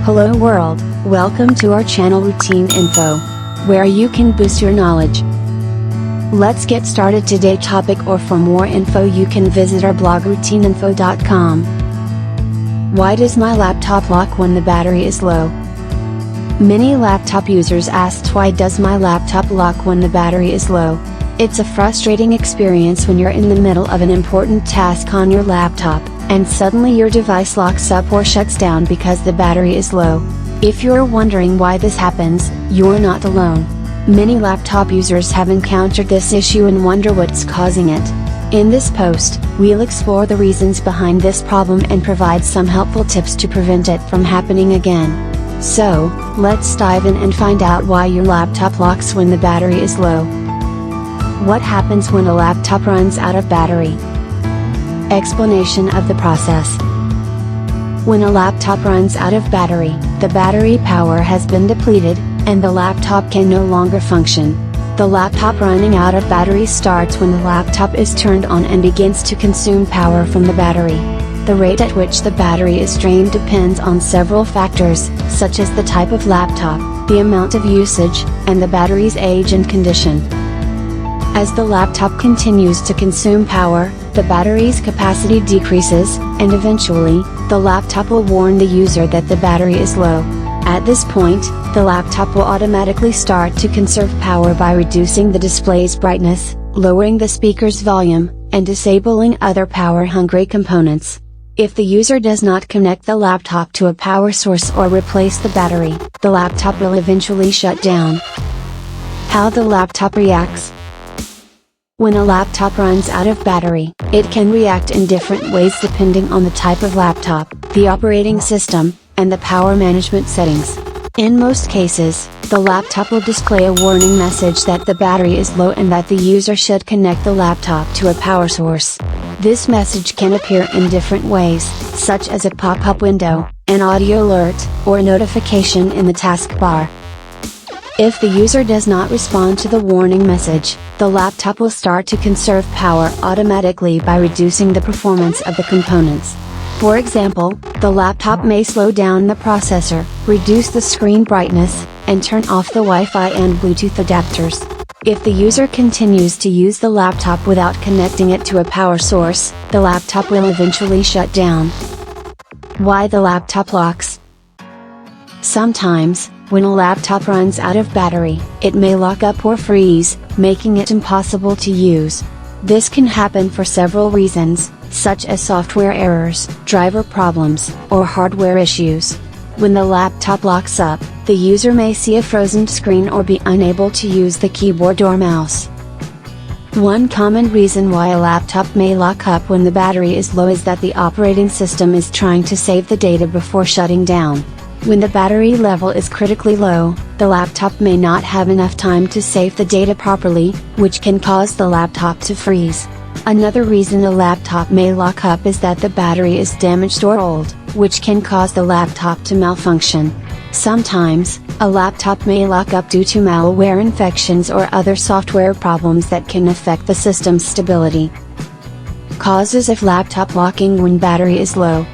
Hello world, welcome to our channel Routine Info, where you can boost your knowledge. Let's get started today topic, or for more info you can visit our blog routineinfo.com. Why does my laptop lock when the battery is low? Many laptop users asked, why does my laptop lock when the battery is low? It's a frustrating experience when you're in the middle of an important task on your laptop, and suddenly your device locks up or shuts down because the battery is low. If you're wondering why this happens, you're not alone. Many laptop users have encountered this issue and wonder what's causing it. In this post, we'll explore the reasons behind this problem and provide some helpful tips to prevent it from happening again. So, let's dive in and find out why your laptop locks when the battery is low. What happens when a laptop runs out of battery? Explanation of the process. When a laptop runs out of battery, the battery power has been depleted, and the laptop can no longer function. The laptop running out of battery starts when the laptop is turned on and begins to consume power from the battery. The rate at which the battery is drained depends on several factors, such as the type of laptop, the amount of usage, and the battery's age and condition. As the laptop continues to consume power, the battery's capacity decreases, and eventually, the laptop will warn the user that the battery is low. At this point, the laptop will automatically start to conserve power by reducing the display's brightness, lowering the speaker's volume, and disabling other power-hungry components. If the user does not connect the laptop to a power source or replace the battery, the laptop will eventually shut down. How the laptop reacts. When a laptop runs out of battery, it can react in different ways depending on the type of laptop, the operating system, and the power management settings. In most cases, the laptop will display a warning message that the battery is low and that the user should connect the laptop to a power source. This message can appear in different ways, such as a pop-up window, an audio alert, or a notification in the taskbar. If the user does not respond to the warning message, the laptop will start to conserve power automatically by reducing the performance of the components. For example, the laptop may slow down the processor, reduce the screen brightness, and turn off the Wi-Fi and Bluetooth adapters. If the user continues to use the laptop without connecting it to a power source, the laptop will eventually shut down. Why the laptop locks? Sometimes, when a laptop runs out of battery, it may lock up or freeze, making it impossible to use. This can happen for several reasons, such as software errors, driver problems, or hardware issues. When the laptop locks up, the user may see a frozen screen or be unable to use the keyboard or mouse. One common reason why a laptop may lock up when the battery is low is that the operating system is trying to save the data before shutting down. When the battery level is critically low, the laptop may not have enough time to save the data properly, which can cause the laptop to freeze. Another reason a laptop may lock up is that the battery is damaged or old, which can cause the laptop to malfunction. Sometimes, a laptop may lock up due to malware infections or other software problems that can affect the system's stability. Causes of laptop locking when battery is low.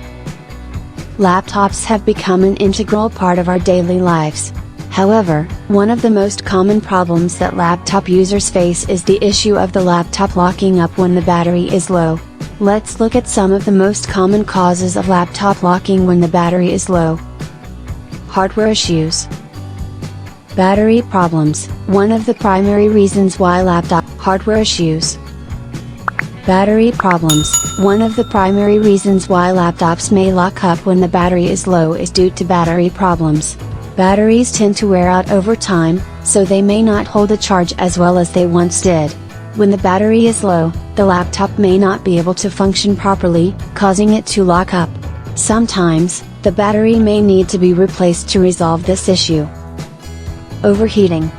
Laptops have become an integral part of our daily lives. However, one of the most common problems that laptop users face is the issue of the laptop locking up when the battery is low. Let's look at some of the most common causes of laptop locking when the battery is low. Hardware issues. Battery problems. One of the primary reasons why laptop hardware issues. Battery problems. One of the primary reasons why laptops may lock up when the battery is low is due to battery problems. Batteries tend to wear out over time, so they may not hold a charge as well as they once did. When the battery is low, the laptop may not be able to function properly, causing it to lock up. Sometimes, the battery may need to be replaced to resolve this issue. Overheating.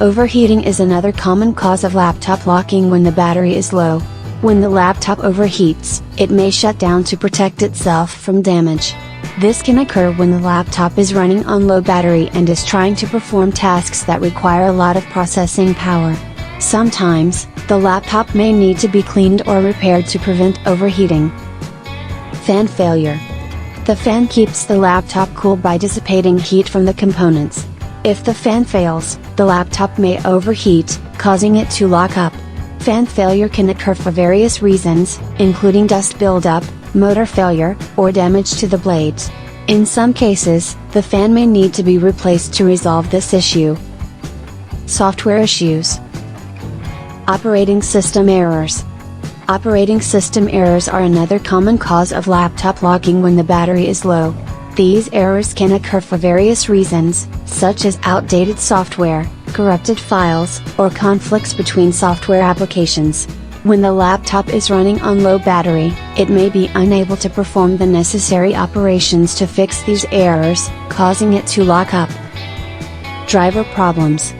Overheating is another common cause of laptop locking when the battery is low. When the laptop overheats, it may shut down to protect itself from damage. This can occur when the laptop is running on low battery and is trying to perform tasks that require a lot of processing power. Sometimes, the laptop may need to be cleaned or repaired to prevent overheating. Fan failure. The fan keeps the laptop cool by dissipating heat from the components. If the fan fails, the laptop may overheat, causing it to lock up. Fan failure can occur for various reasons, including dust buildup, motor failure, or damage to the blades. In some cases, the fan may need to be replaced to resolve this issue. Software issues. Operating system errors. Operating system errors are another common cause of laptop locking when the battery is low. These errors can occur for various reasons, such as outdated software, corrupted files, or conflicts between software applications. When the laptop is running on low battery, it may be unable to perform the necessary operations to fix these errors, causing it to lock up. Driver problems.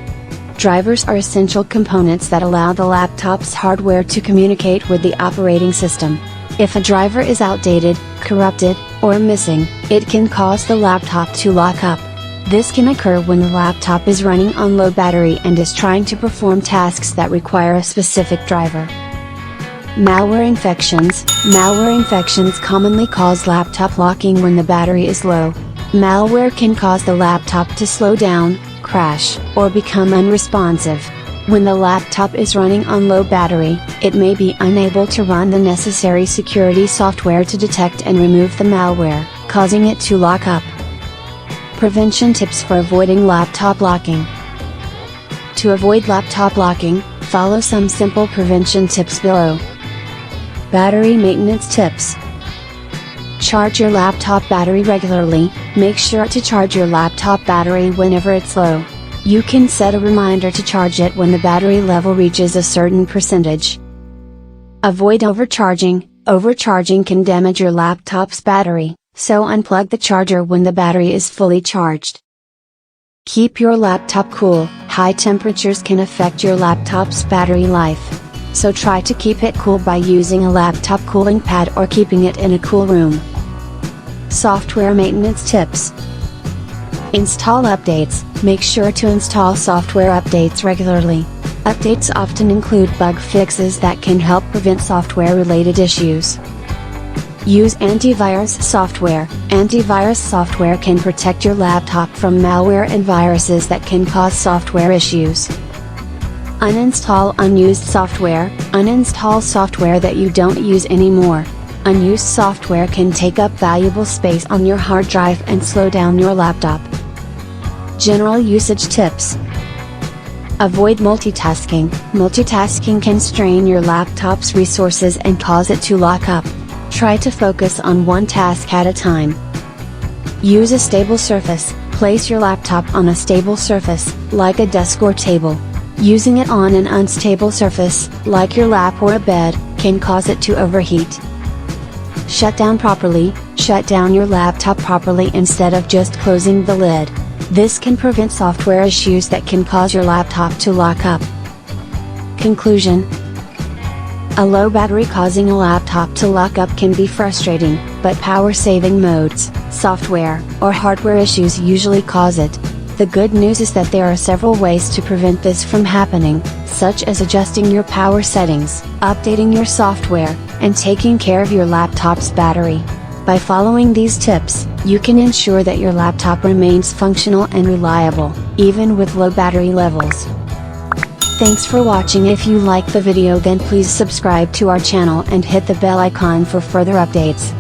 Drivers are essential components that allow the laptop's hardware to communicate with the operating system. If a driver is outdated, corrupted, or missing, it can cause the laptop to lock up. This can occur when the laptop is running on low battery and is trying to perform tasks that require a specific driver. Malware infections. Malware infections commonly cause laptop locking when the battery is low. Malware can cause the laptop to slow down, crash, or become unresponsive. When the laptop is running on low battery, it may be unable to run the necessary security software to detect and remove the malware, causing it to lock up. Prevention tips for avoiding laptop locking. To avoid laptop locking, follow some simple prevention tips below. Battery maintenance tips. Charge your laptop battery regularly. Make sure to charge your laptop battery whenever it's low. You can set a reminder to charge it when the battery level reaches a certain percentage. Avoid overcharging. Overcharging can damage your laptop's battery, so unplug the charger when the battery is fully charged. Keep your laptop cool. High temperatures can affect your laptop's battery life, so try to keep it cool by using a laptop cooling pad or keeping it in a cool room. Software maintenance tips. Install updates. Make sure to install software updates regularly. Updates often include bug fixes that can help prevent software-related issues. Use antivirus software. Antivirus software can protect your laptop from malware and viruses that can cause software issues. Uninstall unused software. Uninstall software that you don't use anymore. Unused software can take up valuable space on your hard drive and slow down your laptop. General usage tips. Avoid multitasking. Multitasking can strain your laptop's resources and cause it to lock up. Try to focus on one task at a time. Use a stable surface. Place your laptop on a stable surface, like a desk or table. Using it on an unstable surface, like your lap or a bed, can cause it to overheat. Shut down properly. Shut down your laptop properly instead of just closing the lid. This can prevent software issues that can cause your laptop to lock up. Conclusion. A low battery causing a laptop to lock up can be frustrating, but power-saving modes, software, or hardware issues usually cause it. The good news is that there are several ways to prevent this from happening, such as adjusting your power settings, updating your software, and taking care of your laptop's battery. By following these tips, you can ensure that your laptop remains functional and reliable, even with low battery levels. Thanks for watching. If you like the video, then please subscribe to our channel and hit the bell icon for further updates.